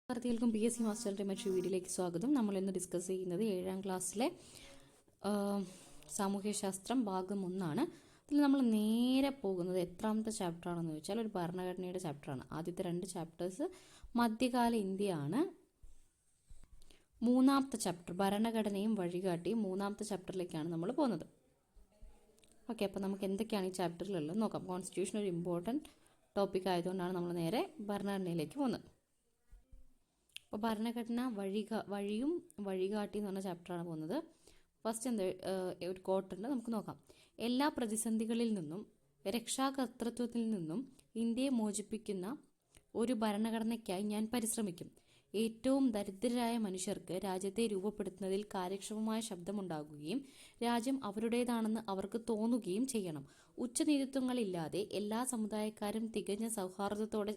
വിദ്യാർത്ഥികൾക്കും PSC മാസ്റ്ററുടെ മറ്റൊരു വീഡിയോയിലേക്ക് സ്വാഗതം. നമ്മൾ ഇന്ന് ഡിസ്കസ് ചെയ്യുന്നത് 7ാം ക്ലാസ്സിലെ സാമൂഹ്യശാസ്ത്രം ഭാഗം 1 അതിൽ നമ്മൾ നേരെ പോകുന്നത് എത്രാമത്തെ ചാപ്റ്റർ ആണെന്ന് ചോദിച്ചാൽ ഒരു ഭരണഘടനയുടെ ചാപ്റ്ററാണ്. ആദ്യത്തെ 2 ചാപ്റ്റേഴ്സ് മധ്യകാല ഇന്ത്യയാണ്. 3ാമത്തെ ചാപ്റ്റർ ഭരണഘടനയും വഴികാട്ടിയും 3ാമത്തെ ചാപ്റ്ററിലേക്കാണ് നമ്മൾ പോകുന്നത്. ഓക്കെ, അപ്പോൾ നമുക്ക് എന്തൊക്കെയാണ് ഈ ചാപ്റ്ററിലുള്ളത് നോക്കാം. കോൺസ്റ്റിറ്റ്യൂഷൻ ഒരു ഇമ്പോർട്ടൻറ്റ് ടോപ്പിക് ആയതുകൊണ്ടാണ് നമ്മൾ നേരെ ഭരണഘടനയിലേക്ക് പോകുന്നത്. അപ്പോൾ ഭരണഘടന വഴിയും വഴികാട്ടി എന്ന് പറഞ്ഞ ചാപ്റ്ററാണ് പോകുന്നത്. ഫസ്റ്റ് ഒരു കോട്ടുണ്ട്, നമുക്ക് നോക്കാം. എല്ലാ പ്രതിസന്ധികളിൽ നിന്നും രക്ഷാകർതൃത്വത്തിൽ നിന്നും ഇന്ത്യയെ മോചിപ്പിക്കുന്ന ഒരു ഭരണഘടനയ്ക്കായി ഞാൻ പരിശ്രമിക്കും. ഏറ്റവും ദരിദ്രരായ മനുഷ്യർക്ക് രാജ്യത്തെ രൂപപ്പെടുത്തുന്നതിൽ കാര്യക്ഷമമായ ശബ്ദമുണ്ടാകുകയും രാജ്യം അവരുടേതാണെന്ന് അവർക്ക് തോന്നുകയും ചെയ്യണം. ഉച്ചനീതിത്വങ്ങളില്ലാതെ എല്ലാ സമുദായക്കാരും തികഞ്ഞ സൗഹാർദ്ദത്തോടെ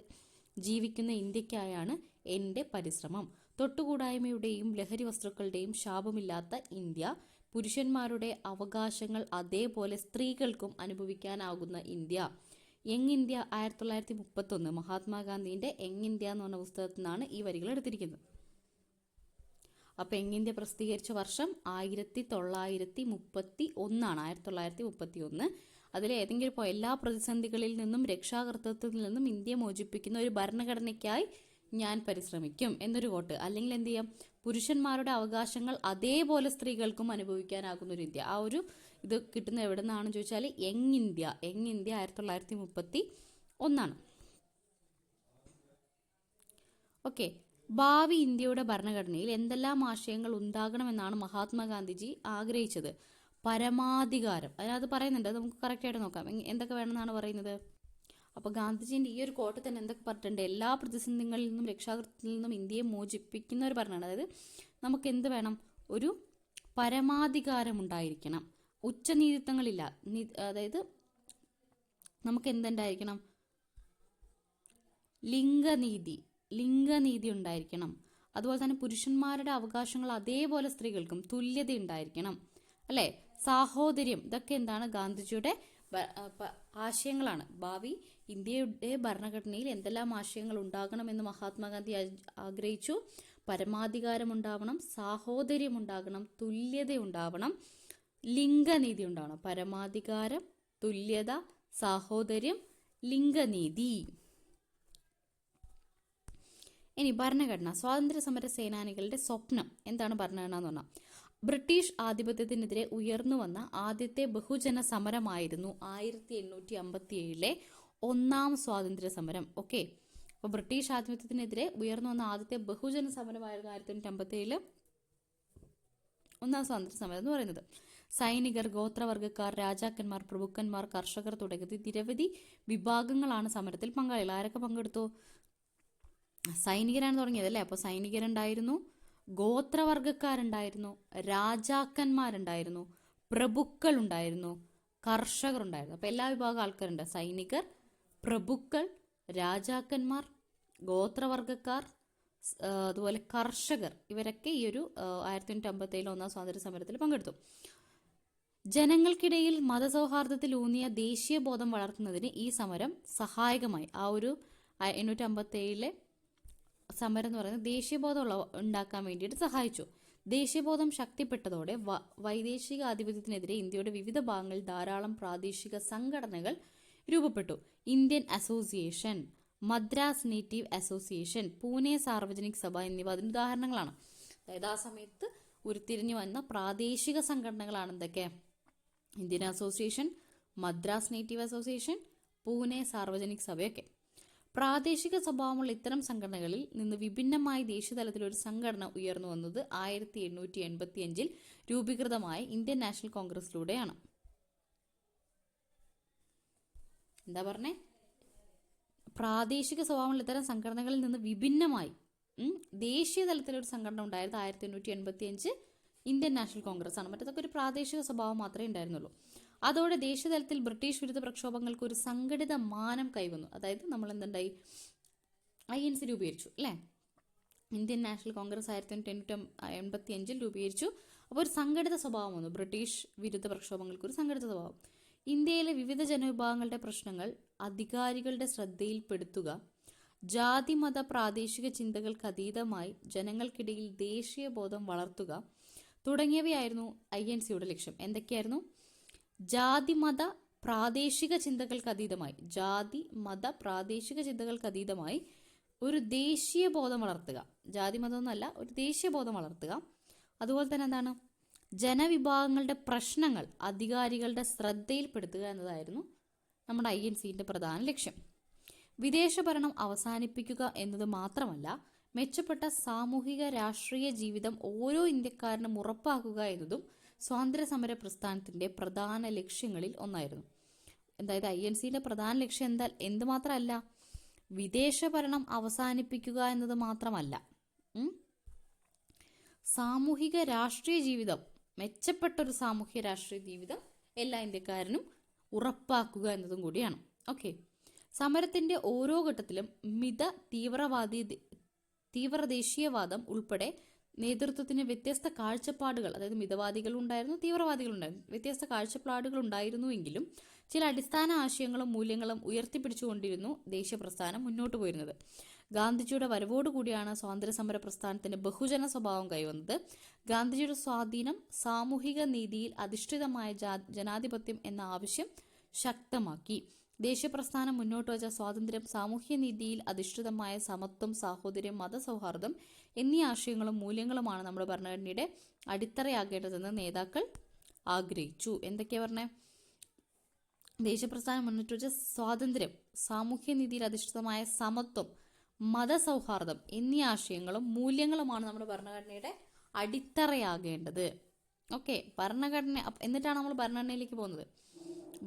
ജീവിക്കുന്ന ഇന്ത്യക്കായാണ് എൻ്റെ പരിശ്രമം. തൊട്ടുകൂടായ്മയുടെയും ലഹരി വസ്തുക്കളുടെയും ശാപമില്ലാത്ത ഇന്ത്യ, പുരുഷന്മാരുടെ അവകാശങ്ങൾ അതേപോലെ സ്ത്രീകൾക്കും അനുഭവിക്കാനാകുന്ന ഇന്ത്യ. യങ് ഇന്ത്യ 1931 മഹാത്മാഗാന്ധിയുടെ യങ് ഇന്ത്യ എന്ന് പറഞ്ഞ പുസ്തകത്തിൽ നിന്നാണ് ഈ വരികൾ എടുത്തിരിക്കുന്നത്. അപ്പോൾ യങ് ഇന്ത്യ പ്രസിദ്ധീകരിച്ച വർഷം 1931. അതിൽ ഏതെങ്കിലും എല്ലാ പ്രതിസന്ധികളിൽ നിന്നും രക്ഷാകർതൃത്വത്തിൽ നിന്നും ഇന്ത്യയെ മോചിപ്പിക്കുന്ന ഒരു ഭരണഘടനയ്ക്കായി ഞാൻ പരിശ്രമിക്കും എന്നൊരു കോട്ട്. അല്ലെങ്കിൽ എന്ത് ചെയ്യാം, പുരുഷന്മാരുടെ അവകാശങ്ങൾ അതേപോലെ സ്ത്രീകൾക്കും അനുഭവിക്കാനാകുന്ന ഒരു ഇന്ത്യ. ആ ഒരു ഇത് കിട്ടുന്ന എവിടെ നിന്നാണെന്ന് ചോദിച്ചാൽ യങ് ഇന്ത്യ 1931. ഓക്കെ, ഭാവി ഇന്ത്യയുടെ ഭരണഘടനയിൽ എന്തെല്ലാം ആശയങ്ങൾ ഉണ്ടാകണമെന്നാണ് മഹാത്മാഗാന്ധിജി ആഗ്രഹിച്ചത്? പരമാധികാരം. അതിനകത്ത് പറയുന്നുണ്ട്, നമുക്ക് കറക്റ്റായിട്ട് നോക്കാം എന്തൊക്കെ വേണമെന്നാണ് പറയുന്നത്. അപ്പോൾ ഗാന്ധിജീൻ്റെ ഈ ഒരു കോട്ട് തന്നെ എന്തൊക്കെ പറഞ്ഞിട്ടുണ്ട്? എല്ലാ പ്രതിസന്ധികളിൽ നിന്നും രക്ഷാകർതൃത്വത്തിൽ നിന്നും ഇന്ത്യയെ മോചിപ്പിക്കുന്ന ഒരു ഭരണമാണ്. അതായത് നമുക്ക് എന്ത് വേണം? ഒരു പരമാധികാരം ഉണ്ടായിരിക്കണം, ഉച്ചനീതിത്വങ്ങളില്ല. അതായത് നമുക്ക് എന്തുണ്ടായിരിക്കണം? ലിംഗനീതി ഉണ്ടായിരിക്കണം. അതുപോലെ തന്നെ പുരുഷന്മാരുടെ അവകാശങ്ങൾ അതേപോലെ സ്ത്രീകൾക്കും തുല്യത ഉണ്ടായിരിക്കണം, അല്ലേ? സാഹോദര്യം, ഇതൊക്കെ എന്താണ്? ഗാന്ധിജിയുടെ ആശയങ്ങളാണ്. ഭാവി ഇന്ത്യയുടെ ഭരണഘടനയിൽ എന്തെല്ലാം ആശയങ്ങൾ ഉണ്ടാകണമെന്ന് മഹാത്മാഗാന്ധി ആഗ്രഹിച്ചു? പരമാധികാരം ഉണ്ടാവണം, സാഹോദര്യം ഉണ്ടാകണം, തുല്യത ഉണ്ടാവണം, ലിംഗനീതി ഉണ്ടാവണം. പരമാധികാരം, തുല്യത, സാഹോദര്യം, ലിംഗനീതി. ഇനി ഭരണഘടന. സ്വാതന്ത്ര്യ സമര സേനാനികളുടെ സ്വപ്നം എന്താണ് ഭരണഘടന എന്ന് പറഞ്ഞാൽ? ബ്രിട്ടീഷ് ആധിപത്യത്തിനെതിരെ ഉയർന്നു വന്ന ആദ്യത്തെ ബഹുജന സമരമായിരുന്നു 1857 ഒന്നാം സ്വാതന്ത്ര്യ സമരം. ഓക്കെ, അപ്പോൾ ബ്രിട്ടീഷ് ആധിപത്യത്തിനെതിരെ ഉയർന്നു വന്ന ആദ്യത്തെ ബഹുജന സമരമായിരുന്നു 1857 ഒന്നാം സ്വാതന്ത്ര്യ സമരം എന്ന് പറയുന്നത്. സൈനികർ, ഗോത്രവർഗ്ഗക്കാർ, രാജാക്കന്മാർ, പ്രഭുക്കന്മാർ, കർഷകർ തുടങ്ങിയ നിരവധി വിഭാഗങ്ങളാണ് സമരത്തിൽ പങ്കാളികൾ. ആരൊക്കെ പങ്കെടുത്തു? സൈനികരാണ് തുടങ്ങിയത്, അല്ലേ? അപ്പോൾ സൈനികരുണ്ടായിരുന്നു, ഗോത്രവർഗ്ഗക്കാരുണ്ടായിരുന്നു, രാജാക്കന്മാരുണ്ടായിരുന്നു, പ്രഭുക്കൾ ഉണ്ടായിരുന്നു, കർഷകർ ഉണ്ടായിരുന്നു. അപ്പോൾ എല്ലാ വിഭാഗം ആൾക്കാരുണ്ട്. സൈനികർ, പ്രഭുക്കൾ, രാജാക്കന്മാർ, ഗോത്രവർഗ്ഗക്കാർ, അതുപോലെ കർഷകർ. ഇവരൊക്കെ ഈ ഒരു 1857 ഒന്നാം സ്വാതന്ത്ര്യ സമരത്തിൽ പങ്കെടുത്തു. ജനങ്ങൾക്കിടയിൽ മതസൗഹാർദ്ദത്തിൽ ഊന്നിയ ദേശീയ ബോധം വളർത്തുന്നതിന് ഈ സമരം സഹായകമായി. ആ ഒരു 1857 സമരം എന്ന് പറയുന്നത് ദേശീയബോധം ഉണ്ടാക്കാൻ വേണ്ടിയിട്ട് സഹായിച്ചു. ദേശീയബോധം ശക്തിപ്പെട്ടതോടെ വൈദേശിക ആധിപത്യത്തിനെതിരെ ഇന്ത്യയുടെ വിവിധ ഭാഗങ്ങളിൽ ധാരാളം പ്രാദേശിക സംഘടനകൾ രൂപപ്പെട്ടു. Indian association, Madras native association, Pune Sarvajanik സഭ എന്നിവ അതിന് ഉദാഹരണങ്ങളാണ്. അതായത് ആ സമയത്ത് ഉരുത്തിരിഞ്ഞു വന്ന പ്രാദേശിക സംഘടനകളാണ് എന്തൊക്കെ? Indian association, Madras native association, Pune Sarvajanik സഭയൊക്കെ. പ്രാദേശിക സ്വഭാവമുള്ള ഇത്തരം സംഘടനകളിൽ നിന്ന് വിഭിന്നമായി ദേശീയതലത്തിൽ ഒരു സംഘടന ഉയർന്നു വന്നത് 1885 രൂപീകൃതമായ ഇന്ത്യൻ നാഷണൽ കോൺഗ്രസിലൂടെയാണ്. എന്താ പറഞ്ഞേ? പ്രാദേശിക സ്വഭാവമുള്ള ഇത്തരം സംഘടനകളിൽ നിന്ന് വിഭിന്നമായി ദേശീയ തലത്തിലൊരു സംഘടന ഉണ്ടായത് 1885 ഇന്ത്യൻ നാഷണൽ കോൺഗ്രസ് ആണ്. മറ്റേതൊക്കെ ഒരു പ്രാദേശിക സ്വഭാവം മാത്രമേ ഉണ്ടായിരുന്നുള്ളൂ. അതോടെ ദേശീയതലത്തിൽ ബ്രിട്ടീഷ് വിരുദ്ധ പ്രക്ഷോഭങ്ങൾക്ക് ഒരു സംഘടിത മാനം കൈവന്നു. അതായത് നമ്മൾ എന്തുണ്ടായി? INC രൂപീകരിച്ചു, അല്ലേ? ഇന്ത്യൻ നാഷണൽ കോൺഗ്രസ് 1885 രൂപീകരിച്ചു. അപ്പോൾ ഒരു സംഘടിത സ്വഭാവം വന്നു. ബ്രിട്ടീഷ് വിരുദ്ധ പ്രക്ഷോഭങ്ങൾക്ക് ഒരു സംഘടിത സ്വഭാവം. ഇന്ത്യയിലെ വിവിധ ജനവിഭാഗങ്ങളുടെ പ്രശ്നങ്ങൾ അധികാരികളുടെ ശ്രദ്ധയിൽപ്പെടുത്തുക, ജാതി മത പ്രാദേശിക ചിന്തകൾക്ക് അതീതമായി ജനങ്ങൾക്കിടയിൽ ദേശീയ ബോധം വളർത്തുക തുടങ്ങിയവയായിരുന്നു INCയുടെ ലക്ഷ്യം. എന്തൊക്കെയായിരുന്നു? ജാതി മത പ്രാദേശിക ചിന്തകൾക്ക് അതീതമായി ഒരു ദേശീയ ബോധം വളർത്തുക. ജാതി മതമൊന്നുമല്ല, ഒരു ദേശീയ ബോധം വളർത്തുക. അതുപോലെ തന്നെ എന്താണ്? ജനവിഭാഗങ്ങളുടെ പ്രശ്നങ്ങൾ അധികാരികളുടെ ശ്രദ്ധയിൽപ്പെടുത്തുക എന്നതായിരുന്നു നമ്മുടെ INCന്റെ പ്രധാന ലക്ഷ്യം. വിദേശ ഭരണം അവസാനിപ്പിക്കുക എന്നത് മാത്രമല്ല, മെച്ചപ്പെട്ട സാമൂഹിക രാഷ്ട്രീയ ജീവിതം ഓരോ ഇന്ത്യക്കാരനും ഉറപ്പാക്കുക എന്നതും സ്വാതന്ത്ര്യ സമര പ്രസ്ഥാനത്തിന്റെ പ്രധാന ലക്ഷ്യങ്ങളിൽ ഒന്നായിരുന്നു. അതായത് INCന്റെ പ്രധാന ലക്ഷ്യം എന്ത് മാത്രമല്ല, വിദേശ ഭരണം അവസാനിപ്പിക്കുക എന്നത് മാത്രമല്ല, സാമൂഹിക രാഷ്ട്രീയ ജീവിതം, മെച്ചപ്പെട്ടൊരു സാമൂഹ്യ രാഷ്ട്രീയ ജീവിതം എല്ലാ ഇന്ത്യക്കാരനും ഉറപ്പാക്കുക എന്നതും കൂടിയാണ്. ഓക്കെ, സമരത്തിന്റെ ഓരോ ഘട്ടത്തിലും തീവ്രദേശീയവാദം ഉൾപ്പെടെ നേതൃത്വത്തിന് വ്യത്യസ്ത കാഴ്ചപ്പാടുകൾ, അതായത് മിതവാദികളുണ്ടായിരുന്നു, തീവ്രവാദികളുണ്ടായിരുന്നു, വ്യത്യസ്ത കാഴ്ചപ്പാടുകൾ ഉണ്ടായിരുന്നുവെങ്കിലും ചില അടിസ്ഥാന ആശയങ്ങളും മൂല്യങ്ങളും ഉയർത്തിപ്പിടിച്ചുകൊണ്ടിരുന്നു ദേശീയ പ്രസ്ഥാനം മുന്നോട്ട് പോയിരുന്നത്. ഗാന്ധിജിയുടെ വരവോടുകൂടിയാണ് സ്വാതന്ത്ര്യ സമര പ്രസ്ഥാനത്തിന് ബഹുജന സ്വഭാവം കൈവന്നത്. ഗാന്ധിജിയുടെ സ്വാധീനം സാമൂഹിക നീതിയിൽ അധിഷ്ഠിതമായ ജനാധിപത്യം എന്ന ആവശ്യം ശക്തമാക്കി. ദേശീയ പ്രസ്ഥാനം മുന്നോട്ട് വച്ച സ്വാതന്ത്ര്യം, സാമൂഹ്യ നീതിയിൽ അധിഷ്ഠിതമായ സമത്വം, സാഹോദര്യം, മതസൗഹാർദ്ദം എന്നീ ആശയങ്ങളും മൂല്യങ്ങളുമാണ് നമ്മുടെ ഭരണഘടനയുടെ അടിത്തറയാകേണ്ടതെന്ന് നേതാക്കൾ ആഗ്രഹിച്ചു. എന്തൊക്കെയാ പറഞ്ഞേ? ദേശീയ പ്രസ്ഥാനം മുന്നോട്ട് വെച്ച സ്വാതന്ത്ര്യം, സാമൂഹ്യ നീതിയിൽ അധിഷ്ഠിതമായ സമത്വം, മതസൗഹാർദ്ദം എന്നീ ആശയങ്ങളും മൂല്യങ്ങളുമാണ് നമ്മുടെ ഭരണഘടനയുടെ അടിത്തറയാകേണ്ടത്. ഓക്കെ, ഭരണഘടന. എന്നിട്ടാണ് നമ്മൾ ഭരണഘടനയിലേക്ക് പോകുന്നത്.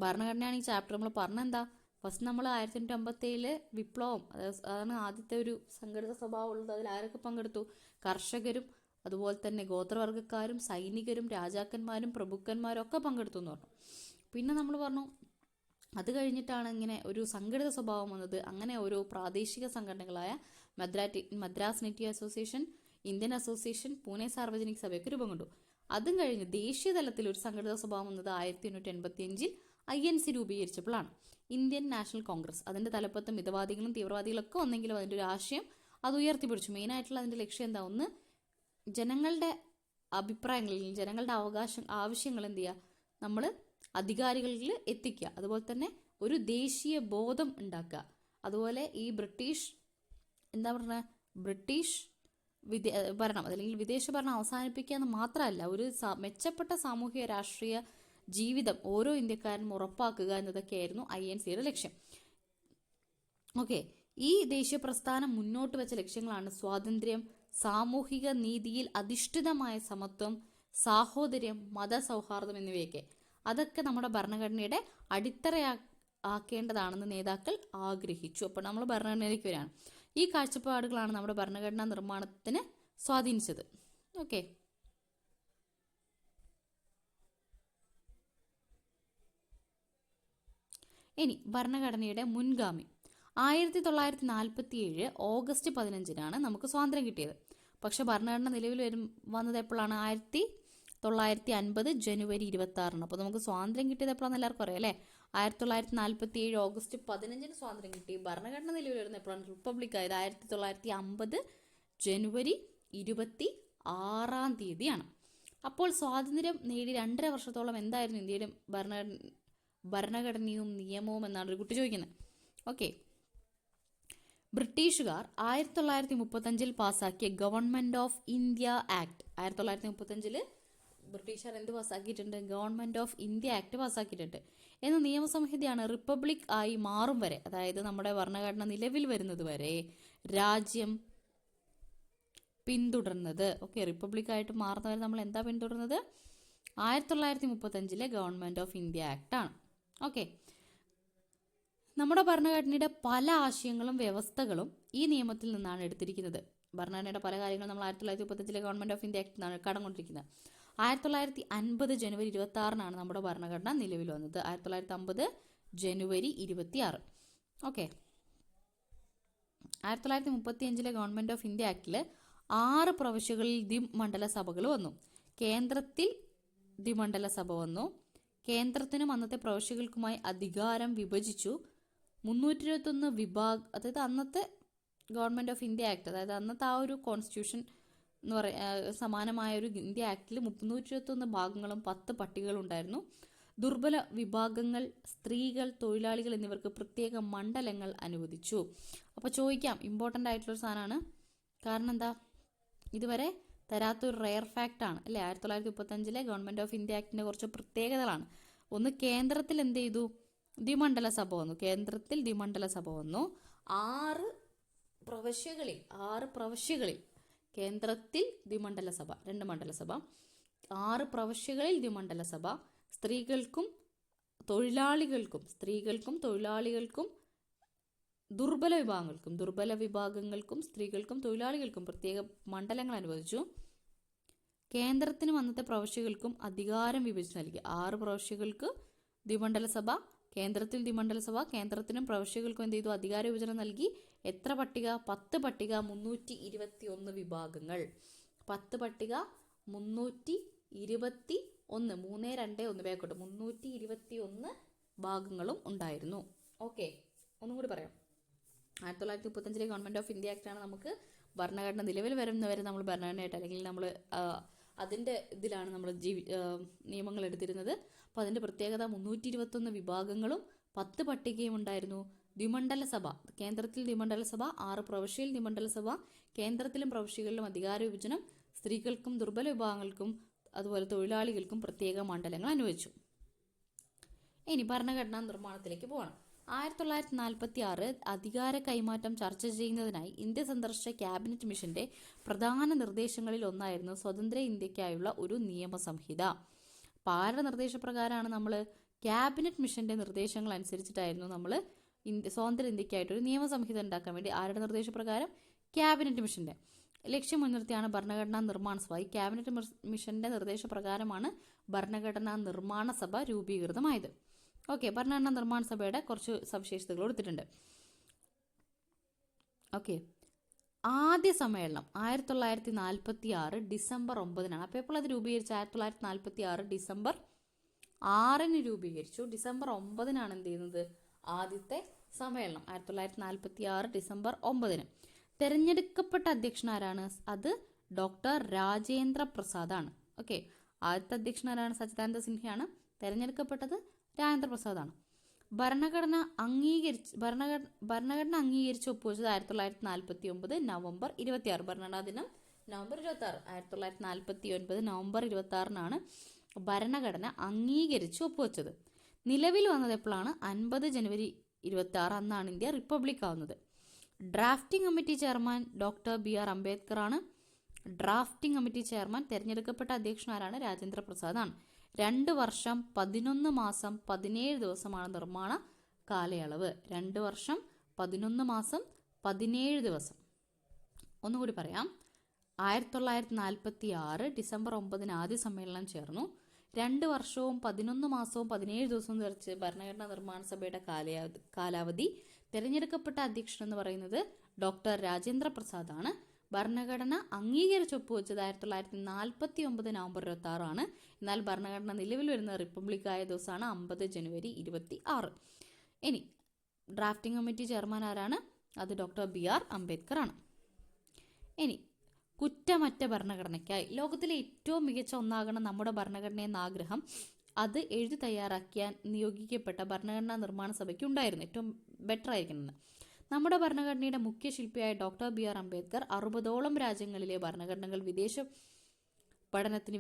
ഭരണഘടനയാണ് ഈ ചാപ്റ്റർ നമ്മൾ പറഞ്ഞെന്താ? ഫസ്റ്റ് നമ്മൾ 1857 വിപ്ലവം, അതാണ് ആദ്യത്തെ ഒരു സംഘടിത സ്വഭാവം ഉള്ളത്. അതിൽ ആരൊക്കെ പങ്കെടുത്തു? കർഷകരും അതുപോലെ തന്നെ ഗോത്രവർഗ്ഗക്കാരും സൈനികരും രാജാക്കന്മാരും പ്രഭുക്കന്മാരും ഒക്കെ പങ്കെടുത്തു എന്ന് പറഞ്ഞു. പിന്നെ നമ്മൾ പറഞ്ഞു അത് കഴിഞ്ഞിട്ടാണ് ഇങ്ങനെ ഒരു സംഘടിത സ്വഭാവം വന്നത്. അങ്ങനെ ഓരോ പ്രാദേശിക സംഘടനകളായ Madras native association, Indian association, Pune Sarvajanik സഭയൊക്കെ രൂപം കൊണ്ടു. അതും കഴിഞ്ഞ് ദേശീയ തലത്തിൽ ഒരു സംഘടിത സ്വഭാവം വന്നത് 1885 INC രൂപീകരിച്ചപ്പോഴാണ്. ഇന്ത്യൻ നാഷണൽ കോൺഗ്രസ്, അതിന്റെ തലപ്പത്ത് മിതവാദികളും തീവ്രവാദികളും ഒക്കെ ഒന്നെങ്കിലും അതിന്റെ ഒരു ആശയം അത് ഉയർത്തിപ്പിടിച്ചു. മെയിനായിട്ടുള്ള അതിന്റെ ലക്ഷ്യം എന്താ? ഒന്ന്, ജനങ്ങളുടെ അഭിപ്രായങ്ങളിൽ, ജനങ്ങളുടെ ആവശ്യങ്ങൾ എന്ത് ചെയ്യുക, നമ്മൾ അധികാരികളിൽ എത്തിക്കുക. അതുപോലെ തന്നെ ഒരു ദേശീയ ബോധം ഉണ്ടാക്കുക. അതുപോലെ ഈ ബ്രിട്ടീഷ് ഭരണം അല്ലെങ്കിൽ വിദേശ ഭരണം അവസാനിപ്പിക്കുക എന്ന് മാത്രമല്ല, ഒരു മെച്ചപ്പെട്ട സാമൂഹിക രാഷ്ട്രീയ ജീവിതം ഓരോ ഇന്ത്യക്കാരനും ഉറപ്പാക്കുക എന്നതൊക്കെയായിരുന്നു INCയുടെ ലക്ഷ്യം. ഓക്കെ, ഈ ദേശീയ പ്രസ്ഥാനം മുന്നോട്ട് വെച്ച ലക്ഷ്യങ്ങളാണ് സ്വാതന്ത്ര്യം, സാമൂഹിക നീതിയിൽ അധിഷ്ഠിതമായ സമത്വം, സാഹോദര്യം, മതസൗഹാർദ്ദം എന്നിവയൊക്കെ. അതൊക്കെ നമ്മുടെ ഭരണഘടനയുടെ അടിത്തറയാക്കേണ്ടതാണെന്ന് നേതാക്കൾ ആഗ്രഹിച്ചു. അപ്പോൾ നമ്മൾ ഭരണഘടനയിലേക്ക് വരികയാണ്. ഈ കാഴ്ചപ്പാടുകളാണ് നമ്മുടെ ഭരണഘടനാ നിർമ്മാണത്തിന് സ്വാധീനിച്ചത്. ഓക്കെ, ഇനി ഭരണഘടനയുടെ മുൻഗാമി. 1947 ഓഗസ്റ്റ് 15 നമുക്ക് സ്വാതന്ത്ര്യം കിട്ടിയത്. പക്ഷെ ഭരണഘടന നിലവിൽ വന്നത് എപ്പോഴാണ്? 1950 ജനുവരി 26. അപ്പോൾ നമുക്ക് സ്വാതന്ത്ര്യം കിട്ടിയത് എപ്പോഴാണെന്ന് എല്ലാവർക്കും അറിയാം അല്ലേ? 1947 ഓഗസ്റ്റ് 15 സ്വാതന്ത്ര്യം കിട്ടി. ഭരണഘടന നിലവിൽ വരുന്ന എപ്പോഴാണ്? റിപ്പബ്ലിക് ആയത് 1950 ജനുവരി 26 അപ്പോൾ സ്വാതന്ത്ര്യം നേടി 2.5 വർഷത്തോളം എന്തായിരുന്നു ഇന്ത്യയുടെ ഭരണഘടനയും നിയമവും എന്നാണ് ഒരു കുട്ടി ചോദിക്കുന്നത്. ഓക്കെ, ബ്രിട്ടീഷുകാർ 1935 പാസാക്കിയ ഗവൺമെന്റ് ഓഫ് ഇന്ത്യ ആക്ട്. 1935 ബ്രിട്ടീഷുകാർ എന്ത് പാസ്സാക്കിയിട്ടുണ്ട്? ഗവൺമെന്റ് ഓഫ് ഇന്ത്യ ആക്ട് പാസ്സാക്കിയിട്ടുണ്ട്. എന്ന നിയമസംഹിതയാണ് റിപ്പബ്ലിക് ആയി മാറും വരെ, അതായത് നമ്മുടെ ഭരണഘടന നിലവിൽ വരുന്നത് വരെ രാജ്യം പിന്തുടർന്നത്. ഓക്കെ, റിപ്പബ്ലിക് ആയിട്ട് മാറുന്നവരെ നമ്മൾ എന്താ പിന്തുടർന്നത്? 1935 ഗവൺമെന്റ് ഓഫ് ഇന്ത്യ ആക്ട് ആണ്. ഓക്കെ, നമ്മുടെ ഭരണഘടനയുടെ പല ആശയങ്ങളും വ്യവസ്ഥകളും ഈ നിയമത്തിൽ നിന്നാണ് എടുത്തിരിക്കുന്നത്. ഭരണഘടനയുടെ പല കാര്യങ്ങളും നമ്മൾ 1935 ഗവൺമെന്റ് ഓഫ് ഇന്ത്യ ആക്ട് നിന്നാണ് കടംകൊണ്ടിരിക്കുന്നത്. 1950 ജനുവരി 26 നമ്മുടെ ഭരണഘടന നിലവിൽ വന്നത്. 1950 ജനുവരി 26. ഓക്കെ, 1935 ഗവൺമെന്റ് ഓഫ് ഇന്ത്യ ആക്ടിൽ 6 പ്രവിശ്യകളിൽ ദ്വിമണ്ഡല സഭകൾ വന്നു. കേന്ദ്രത്തിൽ ദ്വിമണ്ഡല സഭ വന്നു. കേന്ദ്രത്തിനും അന്നത്തെ പ്രവിശ്യകൾക്കുമായി അധികാരം വിഭജിച്ചു. 321 അതായത് അന്നത്തെ ഗവൺമെൻറ് ഓഫ് ഇന്ത്യ ആക്ട്, അതായത് അന്നത്തെ ആ ഒരു കോൺസ്റ്റിറ്റ്യൂഷൻ എന്ന് പറയുക സമാനമായ ഒരു ഇന്ത്യ ആക്ടിൽ 321 ഭാഗങ്ങളും 10 പട്ടികകളും ഉണ്ടായിരുന്നു. ദുർബല വിഭാഗങ്ങൾ, സ്ത്രീകൾ, തൊഴിലാളികൾ എന്നിവർക്ക് പ്രത്യേക മണ്ഡലങ്ങൾ അനുവദിച്ചു. അപ്പോൾ ചോദിക്കാം, ഇമ്പോർട്ടൻ്റ് ആയിട്ടുള്ളൊരു സാധനമാണ്. കാരണം എന്താ, ഇതുവരെ തരാത്തൊരു റെയർ ഫാക്റ്റ് ആണ് അല്ലേ. 1935 ഗവൺമെൻറ് ഓഫ് ഇന്ത്യ ആക്ടിൻ്റെ കുറച്ച് പ്രത്യേകതകളാണ്. ഒന്ന്, കേന്ദ്രത്തിൽ എന്ത് ചെയ്തു, ദ്വിമണ്ഡല സഭ വന്നു. കേന്ദ്രത്തിൽ ദ്വിമണ്ഡല സഭ വന്നു. 6 പ്രവിശ്യകളിൽ കേന്ദ്രത്തിൽ ദ്വിമണ്ഡല സഭ, 2 മണ്ഡലസഭ, 6 പ്രവിശ്യകളിൽ ദ്വിമണ്ഡല സഭ. സ്ത്രീകൾക്കും തൊഴിലാളികൾക്കും ദുർബല വിഭാഗങ്ങൾക്കും സ്ത്രീകൾക്കും തൊഴിലാളികൾക്കും പ്രത്യേക മണ്ഡലങ്ങൾ അനുവദിച്ചു. കേന്ദ്രത്തിനും അന്നത്തെ പ്രവിശ്യകൾക്കും അധികാരം വിഭജിച്ച് നൽകി. 6 പ്രവിശ്യകൾക്ക് ദ്വിമണ്ഡല സഭ, കേന്ദ്രത്തിൽ ദ്വിമണ്ഡല സഭ, കേന്ദ്രത്തിനും പ്രവിശ്യകൾക്കും എന്ത് ചെയ്തു, അധികാര വിഭജനം നൽകി. എത്ര പട്ടിക? 10 പട്ടിക, 321 വിഭാഗങ്ങൾ. 10 പട്ടിക 321, 3, 2, 1 ബാക്കോട്ട് 321 ഭാഗങ്ങളും ഉണ്ടായിരുന്നു. ഓക്കെ, ഒന്നും കൂടി പറയാം. 1935 ഗവൺമെൻറ് ഓഫ് ഇന്ത്യ ആക്ടാണ് നമുക്ക് ഭരണഘടന നിലവിൽ വരുന്നവരെ നമ്മൾ ഭരണഘടനയായിട്ട്, അല്ലെങ്കിൽ നമ്മൾ അതിൻ്റെ ഇതിലാണ് നമ്മൾ നിയമങ്ങൾ എടുത്തിരുന്നത്. അപ്പോൾ അതിൻ്റെ പ്രത്യേകത 321 വിഭാഗങ്ങളും 10 പട്ടികയും ഉണ്ടായിരുന്നു. ദ്വിമണ്ഡല സഭ, കേന്ദ്രത്തിൽ ദ്വിമണ്ഡല സഭ, 6 പ്രവിശ്യയിൽ ദ്വിമണ്ഡല സഭ, കേന്ദ്രത്തിലും പ്രവിശ്യകളിലും അധികാര വിഭജനം, സ്ത്രീകൾക്കും ദുർബല വിഭാഗങ്ങൾക്കും അതുപോലെ തൊഴിലാളികൾക്കും പ്രത്യേക മണ്ഡലങ്ങൾ അനുവദിച്ചു. ഇനി ഭരണഘടനാ നിർമ്മാണത്തിലേക്ക് പോകണം. 1946 അധികാര കൈമാറ്റം ചർച്ച ചെയ്യുന്നതിനായി ഇന്ത്യ സന്ദർശിച്ച ക്യാബിനറ്റ് മിഷന്റെ പ്രധാന നിർദ്ദേശങ്ങളിൽ ഒന്നായിരുന്നു സ്വതന്ത്ര ഇന്ത്യക്കായുള്ള ഒരു നിയമസംഹിത. അപ്പോൾ ആരുടെ നിർദ്ദേശപ്രകാരമാണ് നമ്മൾ, ക്യാബിനറ്റ് മിഷന്റെ നിർദ്ദേശങ്ങൾ അനുസരിച്ചിട്ടായിരുന്നു നമ്മൾ സ്വതന്ത്ര ഇന്ത്യക്കായിട്ടൊരു നിയമസംഹിത ഉണ്ടാക്കാൻ വേണ്ടി, ആരുടെ നിർദ്ദേശപ്രകാരം, ക്യാബിനറ്റ് മിഷന്റെ ലക്ഷ്യം മുൻനിർത്തിയാണ് ഭരണഘടനാ നിർമ്മാണ സഭ. ഈ ക്യാബിനറ്റ് മിഷന്റെ നിർദ്ദേശപ്രകാരമാണ് ഭരണഘടനാ നിർമ്മാണ സഭ രൂപീകൃതമായത്. ഓക്കെ, ഭരണഘടനാ നിർമ്മാണ സഭയുടെ കുറച്ച് സവിശേഷതകൾ കൊടുത്തിട്ടുണ്ട്. ഓക്കെ, ആദ്യ സമ്മേളനം 1946 ഡിസംബർ 9-നാണ്. അപ്പോൾ ഇപ്പോൾ അത് രൂപീകരിച്ച് 1946 ഡിസംബർ 6-ന് രൂപീകരിച്ചു. ഡിസംബർ 9-നാണ് എന്ത് ചെയ്യുന്നത്, ആദ്യത്തെ സമ്മേളനം. 1946 ഡിസംബർ 9-ന്. തെരഞ്ഞെടുക്കപ്പെട്ട അധ്യക്ഷനാരാണ്? അത് ഡോക്ടർ രാജേന്ദ്ര പ്രസാദ് ആണ്. ഓക്കെ, ആദ്യത്തെ അധ്യക്ഷനാരാണ്? സച്ചിദാനന്ദ സിൻഹയാണ്. തെരഞ്ഞെടുക്കപ്പെട്ടത് രാജേന്ദ്ര പ്രസാദാണ്. ഭരണഘടന അംഗീകരിച്ച് ഒപ്പുവെച്ചത് 1949 നവംബർ 26. ഭരണഘടനാ ദിനം നവംബർ 26. 1949 നവംബർ 26-നാണ് ഭരണഘടന അംഗീകരിച്ച് ഒപ്പുവെച്ചത്. നിലവിൽ വന്നത് എപ്പോഴാണ്? 50 ജനുവരി 26. അന്നാണ് ഇന്ത്യ റിപ്പബ്ലിക് ആവുന്നത്. Drafting committee chairman doctor BR Ambedkar ആണ്. Drafting committee chairman. തെരഞ്ഞെടുക്കപ്പെട്ട അധ്യക്ഷനാരാണ്? രാജേന്ദ്ര പ്രസാദ് ആണ്. 2 വർഷം 11 മാസം 17 ദിവസമാണ് നിർമ്മാണ കാലയളവ്. 2 വർഷം 11 മാസം 17 ദിവസം. ഒന്നുകൂടി പറയാം. 1946 ഡിസംബർ 9-ന് ആദ്യ സമ്മേളനം ചേർന്നു. 2 വർഷവും 11 മാസവും 17 ദിവസവും നിറച്ച് ഭരണഘടനാ നിർമ്മാണ സഭയുടെ കാലാവധി. തിരഞ്ഞെടുക്കപ്പെട്ട അധ്യക്ഷൻ എന്ന് പറയുന്നത് ഡോക്ടർ രാജേന്ദ്ര പ്രസാദ് ആണ്. ഭരണഘടന അംഗീകരിച്ച് ഒപ്പുവെച്ചത് 1949 നവംബർ 26 ആണ്. എന്നാൽ ഭരണഘടന നിലവിൽ വരുന്ന റിപ്പബ്ലിക്കായ ദിവസമാണ് 50 ജനുവരി 26. ഇനി ഡ്രാഫ്റ്റിംഗ് കമ്മിറ്റി ചെയർമാൻ ആരാണ്? അത് ഡോക്ടർ BR അംബേദ്കർ ആണ്. ഇനി കുറ്റമറ്റ ഭരണഘടനയ്ക്കായി ലോകത്തിലെ ഏറ്റവും മികച്ച ഒന്നാകണം നമ്മുടെ ഭരണഘടന എന്ന ആഗ്രഹം അത് എഴുതി തയ്യാറാക്കിയാൻ നിയോഗിക്കപ്പെട്ട ഭരണഘടനാ നിർമ്മാണ സഭയ്ക്ക് ഉണ്ടായിരുന്നു. ഏറ്റവും ബെറ്റർ ആയിരിക്കണം. നമ്മുടെ ഭരണഘടനയുടെ മുഖ്യ ശില്പിയായ ഡോക്ടർ BR അംബേദ്കർ 60ഓളം രാജ്യങ്ങളിലെ ഭരണഘടനകൾ വിശദ പഠനത്തിന്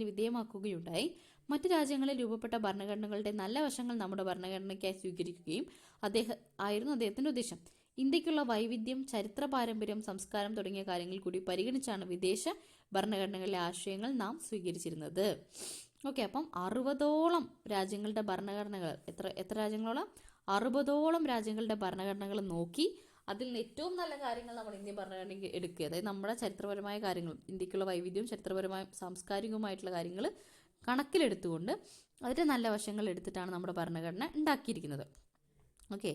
വിധേയമാക്കുകയുണ്ടായി. മറ്റ് രാജ്യങ്ങളിൽ രൂപപ്പെട്ട ഭരണഘടനകളുടെ നല്ല വശങ്ങൾ നമ്മുടെ ഭരണഘടനയ്ക്കായി സ്വീകരിക്കുകയും അദ്ദേഹത്തിന്റെ ഉദ്ദേശം. ഇന്ത്യക്കുള്ള വൈവിധ്യം, ചരിത്ര പാരമ്പര്യം, സംസ്കാരം തുടങ്ങിയ കാര്യങ്ങൾ കൂടി പരിഗണിച്ചാണ് വിദേശ ഭരണഘടനകളിലെ ആശയങ്ങൾ നാം സ്വീകരിച്ചിരുന്നത്. ഓക്കെ, അപ്പം 60ഓളം രാജ്യങ്ങളുടെ ഭരണഘടനകൾ, എത്ര രാജ്യങ്ങളോളം? 60ഓളം രാജ്യങ്ങളുടെ ഭരണഘടനകൾ നോക്കി അതിൽ നിന്ന് ഏറ്റവും നല്ല കാര്യങ്ങൾ നമ്മൾ ഇന്ത്യൻ ഭരണഘടനയ്ക്ക് എടുക്കുക. അതായത് നമ്മുടെ ചരിത്രപരമായ കാര്യങ്ങൾ, ഇന്ത്യക്കുള്ള വൈവിധ്യവും ചരിത്രപരമായ സാംസ്കാരികവുമായിട്ടുള്ള കാര്യങ്ങൾ കണക്കിലെടുത്തുകൊണ്ട് അതിൻ്റെ നല്ല വശങ്ങൾ എടുത്തിട്ടാണ് നമ്മുടെ ഭരണഘടന ഉണ്ടാക്കിയിരിക്കുന്നത്. ഓക്കെ,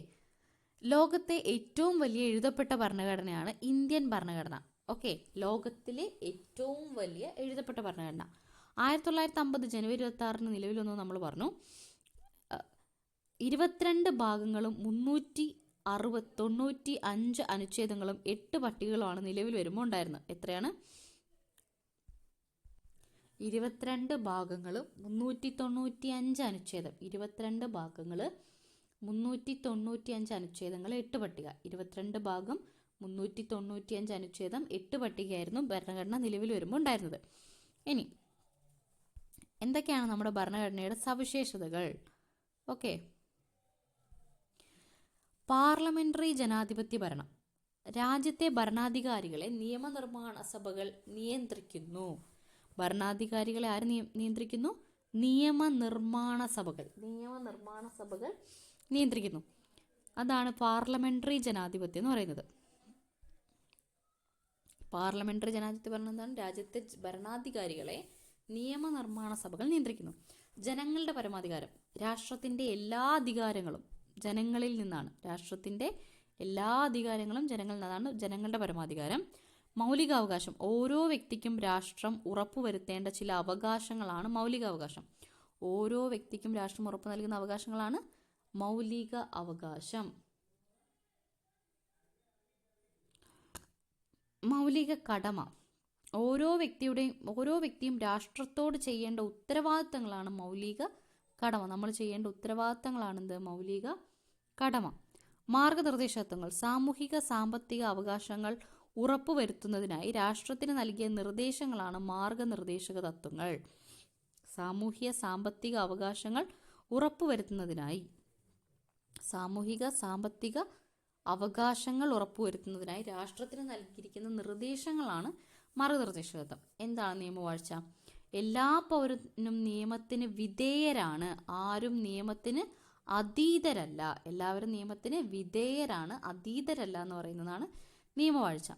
ലോകത്തെ ഏറ്റവും വലിയ എഴുതപ്പെട്ട ഭരണഘടനയാണ് ഇന്ത്യൻ ഭരണഘടന. ഓക്കെ, ലോകത്തിലെ ഏറ്റവും വലിയ എഴുതപ്പെട്ട ഭരണഘടന 1950 ജനുവരി 26-ന് നിലവിൽ വന്നു നമ്മൾ പറഞ്ഞു. 22 ഭാഗങ്ങളും 95 അനുച്ഛേദങ്ങളും 8 പട്ടികകളുമാണ് നിലവിൽ വരുമ്പോൾ ഉണ്ടായിരുന്നത്. എത്രയാണ്? 22 ഭാഗങ്ങളും 395 അനുച്ഛേദം. 22 ഭാഗങ്ങൾ 395 അനുച്ഛേദങ്ങൾ 8 പട്ടിക. 22 ഭാഗം 395 അനുച്ഛേദം 8 പട്ടികയായിരുന്നു ഭരണഘടന നിലവിൽ വരുമ്പോൾ ഉണ്ടായിരുന്നത്. ഇനി എന്തൊക്കെയാണ് നമ്മുടെ ഭരണഘടനയുടെ സവിശേഷതകൾ? ഓക്കെ, പാർലമെന്ററി ജനാധിപത്യ ഭരണം. രാജ്യത്തെ ഭരണാധികാരികളെ നിയമനിർമ്മാണ സഭകൾ നിയന്ത്രിക്കുന്നു. ഭരണാധികാരികളെ ആര് നിയന്ത്രിക്കുന്നു? നിയമനിർമ്മാണ സഭകൾ നിയന്ത്രിക്കുന്നു. അതാണ് പാർലമെന്ററി ജനാധിപത്യം എന്ന് പറയുന്നത്. പാർലമെന്ററി ജനാധിപത്യ ഭരണം എന്താണ്? രാജ്യത്തെ ഭരണാധികാരികളെ നിയമനിർമ്മാണ സഭകൾ നിയന്ത്രിക്കുന്നു. ജനങ്ങളുടെ പരമാധികാരം. രാഷ്ട്രത്തിന്റെ എല്ലാ അധികാരങ്ങളും ജനങ്ങളിൽ നിന്നാണ്. രാഷ്ട്രത്തിന്റെ എല്ലാ അധികാരങ്ങളും ജനങ്ങളിൽ നിന്നാണ്. ജനങ്ങളുടെ പരമാധികാരം. മൗലികാവകാശം. ഓരോ വ്യക്തിക്കും രാഷ്ട്രം ഉറപ്പുവരുത്തേണ്ട ചില അവകാശങ്ങളാണ് മൗലികാവകാശം. ഓരോ വ്യക്തിക്കും രാഷ്ട്രം ഉറപ്പു നൽകുന്ന അവകാശങ്ങളാണ് മൗലിക അവകാശം. മൗലിക കടമ. ഓരോ വ്യക്തിയും രാഷ്ട്രത്തോട് ചെയ്യേണ്ട ഉത്തരവാദിത്തങ്ങളാണ് മൗലിക കടമ. നമ്മൾ ചെയ്യേണ്ട ഉത്തരവാദിത്തങ്ങളാണ് എന്ത്? മൗലിക കടമ. മാർഗനിർദ്ദേശകത്വങ്ങൾ. സാമൂഹിക സാമ്പത്തിക അവകാശങ്ങൾ ഉറപ്പുവരുത്തുന്നതിനായി രാഷ്ട്രത്തിന് നൽകിയ നിർദ്ദേശങ്ങളാണ് മാർഗനിർദ്ദേശക തത്വങ്ങൾ. സാമൂഹിക സാമ്പത്തിക അവകാശങ്ങൾ ഉറപ്പുവരുത്തുന്നതിനായി രാഷ്ട്രത്തിന് നൽകിയിരിക്കുന്ന നിർദ്ദേശങ്ങളാണ് മാർഗനിർദ്ദേശകത്വം. എന്താണ് നിയമവാഴ്ച? എല്ലാ പൗരനും നിയമത്തിന് വിധേയരാണ്. ആരും നിയമത്തിന് അതീതരല്ല. എല്ലാവരും നിയമത്തിന് വിധേയരാണ്, അതീതരല്ല എന്ന് പറയുന്നതാണ് നിയമവാഴ്ച.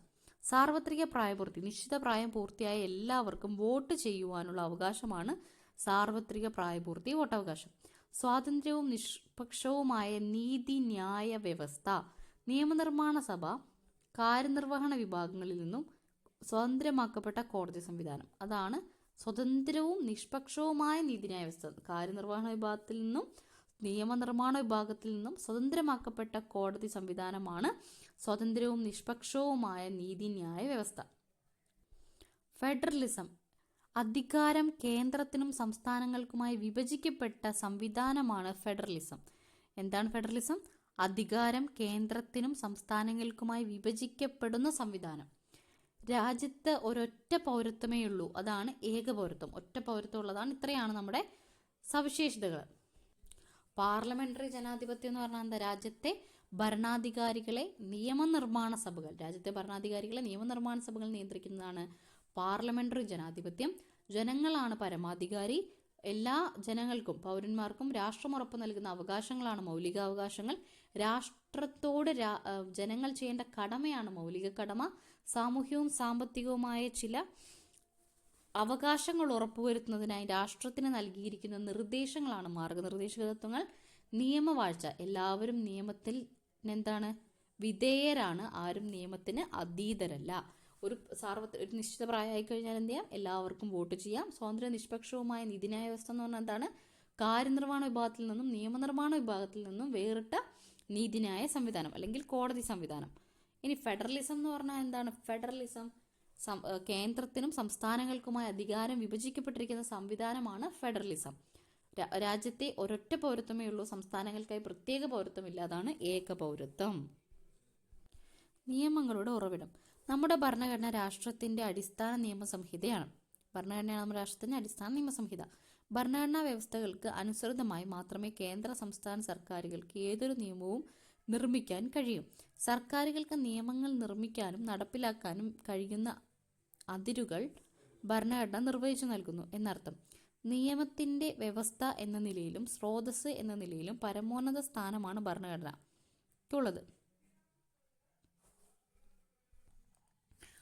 സാർവത്രിക പ്രായപൂർത്തി. നിശ്ചിത പ്രായം പൂർത്തിയായ എല്ലാവർക്കും വോട്ട് ചെയ്യുവാനുള്ള അവകാശമാണ് സാർവത്രിക പ്രായപൂർത്തി വോട്ടവകാശം. സ്വാതന്ത്ര്യവും നിഷ്പക്ഷവുമായ നീതിന്യായ വ്യവസ്ഥ. നിയമനിർമ്മാണ സഭ കാര്യനിർവഹണ വിഭാഗങ്ങളിൽ നിന്നും സ്വതന്ത്രമാക്കപ്പെട്ട കോടതി സംവിധാനം. അതാണ് സ്വതന്ത്രവും നിഷ്പക്ഷവുമായ നീതിന്യായ വ്യവസ്ഥ. കാര്യനിർവഹണ വിഭാഗത്തിൽ നിന്നും നിയമനിർമ്മാണ വിഭാഗത്തിൽ നിന്നും സ്വതന്ത്രമാക്കപ്പെട്ട കോടതി സംവിധാനമാണ് സ്വതന്ത്രവും നിഷ്പക്ഷവുമായ നീതിന്യായ വ്യവസ്ഥ. ഫെഡറലിസം. അധികാരം കേന്ദ്രത്തിനും സംസ്ഥാനങ്ങൾക്കുമായി വിഭജിക്കപ്പെട്ട സംവിധാനമാണ് ഫെഡറലിസം. എന്താണ് ഫെഡറലിസം? അധികാരം കേന്ദ്രത്തിനും സംസ്ഥാനങ്ങൾക്കുമായി വിഭജിക്കപ്പെടുന്ന സംവിധാനം. രാജ്യത്ത് ഒരൊറ്റ പൗരത്വമേ ഉള്ളൂ. അതാണ് ഏക പൗരത്വം. ഒറ്റ പൗരത്വം ഉള്ളതാണ്. ഇത്രയാണ് നമ്മുടെ സവിശേഷതകൾ. പാർലമെന്ററി ജനാധിപത്യം എന്ന് പറഞ്ഞാൽ എന്താ? രാജ്യത്തെ ഭരണാധികാരികളെ നിയമനിർമ്മാണ സഭകൾ നിയന്ത്രിക്കുന്നതാണ് പാർലമെന്ററി ജനാധിപത്യം. ജനങ്ങളാണ് പരമാധികാരി. എല്ലാ ജനങ്ങൾക്കും, പൗരന്മാർക്കും രാഷ്ട്രം ഉറപ്പു നൽകുന്ന അവകാശങ്ങളാണ് മൗലികാവകാശങ്ങൾ. രാഷ്ട്രത്തോട് ജനങ്ങൾ ചെയ്യേണ്ട കടമയാണ് മൗലിക കടമ. സാമൂഹ്യവും സാമ്പത്തികവുമായ ചില അവകാശങ്ങൾ ഉറപ്പുവരുത്തുന്നതിനായി രാഷ്ട്രത്തിന് നൽകിയിരിക്കുന്ന നിർദ്ദേശങ്ങളാണ് മാർഗനിർദ്ദേശക തത്വങ്ങൾ. നിയമവാഴ്ച. എല്ലാവരും നിയമത്തിൽ എന്താണ്? വിധേയരാണ്. ആരും നിയമത്തിന് അതീതരല്ല. ഒരു നിശ്ചിത പ്രായമായി കഴിഞ്ഞാൽ എന്ത് ചെയ്യാം? എല്ലാവർക്കും വോട്ട് ചെയ്യാം. സ്വതന്ത്ര നിഷ്പക്ഷവുമായ നീതിന്യായ വ്യവസ്ഥ എന്ന് പറഞ്ഞാൽ എന്താണ്? കാര്യനിർവഹണ വിഭാഗത്തിൽ നിന്നും നിയമനിർമ്മാണ വിഭാഗത്തിൽ നിന്നും വേറിട്ട നീതിന്യായ സംവിധാനം അല്ലെങ്കിൽ കോടതി സംവിധാനം. ഇനി ഫെഡറലിസം എന്ന് പറഞ്ഞാൽ എന്താണ്? ഫെഡറലിസം കേന്ദ്രത്തിനും സംസ്ഥാനങ്ങൾക്കുമായി അധികാരം വിഭജിക്കപ്പെട്ടിരിക്കുന്ന സംവിധാനമാണ് ഫെഡറലിസം. രാജ്യത്തെ ഒരൊറ്റ പൗരത്വമേ ഉള്ളൂ. സംസ്ഥാനങ്ങൾക്കായി പ്രത്യേക പൗരത്വമില്ല. അതാണ് ഏക പൗരത്വം. നിയമങ്ങളുടെ ഉറവിടം. നമ്മുടെ ഭരണഘടന രാഷ്ട്രത്തിന്റെ അടിസ്ഥാന നിയമസംഹിതയാണ്. ഭരണഘടനയാണ് നമ്മുടെ രാഷ്ട്രത്തിന്റെ അടിസ്ഥാന നിയമസംഹിത. ഭരണഘടനാ വ്യവസ്ഥകൾക്ക് അനുസൃതമായി മാത്രമേ കേന്ദ്ര സംസ്ഥാന സർക്കാരുകൾക്ക് ഏതൊരു നിയമവും നിർമ്മിക്കാൻ കഴിയും. സർക്കാരുകൾക്ക് നിയമങ്ങൾ നിർമ്മിക്കാനും നടപ്പിലാക്കാനും കഴിയുന്ന അതിരുകൾ ഭരണഘടന നിർവചിച്ചു നൽകുന്നു എന്നർത്ഥം. നിയമത്തിന്റെ വ്യവസ്ഥ എന്ന നിലയിലും സ്രോതസ് എന്ന നിലയിലും പരമോന്നത സ്ഥാനമാണ് ഭരണഘടനയ്ക്കുള്ളത്.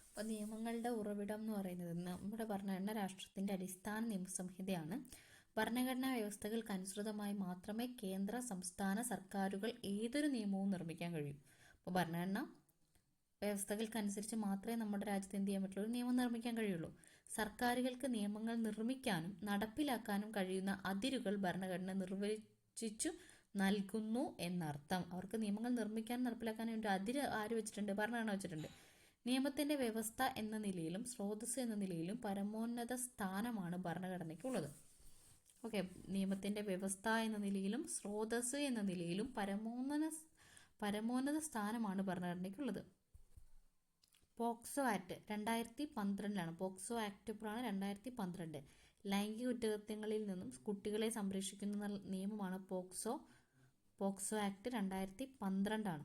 അപ്പോൾ നിയമങ്ങളുടെ ഉറവിടം എന്ന് പറയുന്നത് നമ്മുടെ ഭരണഘടന രാഷ്ട്രത്തിന്റെ അടിസ്ഥാന നിയമസംഹിതയാണ്. ഭരണഘടനാ വ്യവസ്ഥകൾക്ക് അനുസൃതമായി മാത്രമേ കേന്ദ്ര സംസ്ഥാന സർക്കാരുകൾ ഏതൊരു നിയമവും നിർമ്മിക്കാൻ കഴിയൂ. അപ്പോൾ ഭരണഘടന വ്യവസ്ഥകൾക്കനുസരിച്ച് മാത്രമേ നമ്മുടെ രാജ്യത്ത് എന്ത് ചെയ്യാൻ പറ്റുള്ളൂ? ഒരു നിയമം നിർമ്മിക്കാൻ കഴിയുള്ളൂ. സർക്കാരുകൾക്ക് നിയമങ്ങൾ നിർമ്മിക്കാനും നടപ്പിലാക്കാനും കഴിയുന്ന അതിരുകൾ ഭരണഘടന നിർവചിച്ചു നൽകുന്നു എന്നർത്ഥം. അവർക്ക് നിയമങ്ങൾ നിർമ്മിക്കാൻ നടപ്പിലാക്കാൻ വേണ്ടി അതിര് ആര് വെച്ചിട്ടുണ്ട്? ഭരണഘടന വെച്ചിട്ടുണ്ട്. നിയമത്തിന്റെ വ്യവസ്ഥ എന്ന നിലയിലും സ്രോതസ് എന്ന നിലയിലും പരമോന്നത സ്ഥാനമാണ് ഭരണഘടനയ്ക്കുള്ളത്. ഓക്കെ, നിയമത്തിന്റെ വ്യവസ്ഥ എന്ന നിലയിലും സ്രോതസ് എന്ന നിലയിലും പരമോന്നത സ്ഥാനമാണ് ഭരണഘടനയ്ക്കുള്ളത്. പോക്സോ ആക്ട് 2012 പോക്സോ ആക്ട് എപ്പോഴാണ്? 2012. ലൈംഗിക കുറ്റകൃത്യങ്ങളിൽ നിന്നും കുട്ടികളെ സംരക്ഷിക്കുന്ന നിയമമാണ് പോക്സോ ആക്ട് 2012.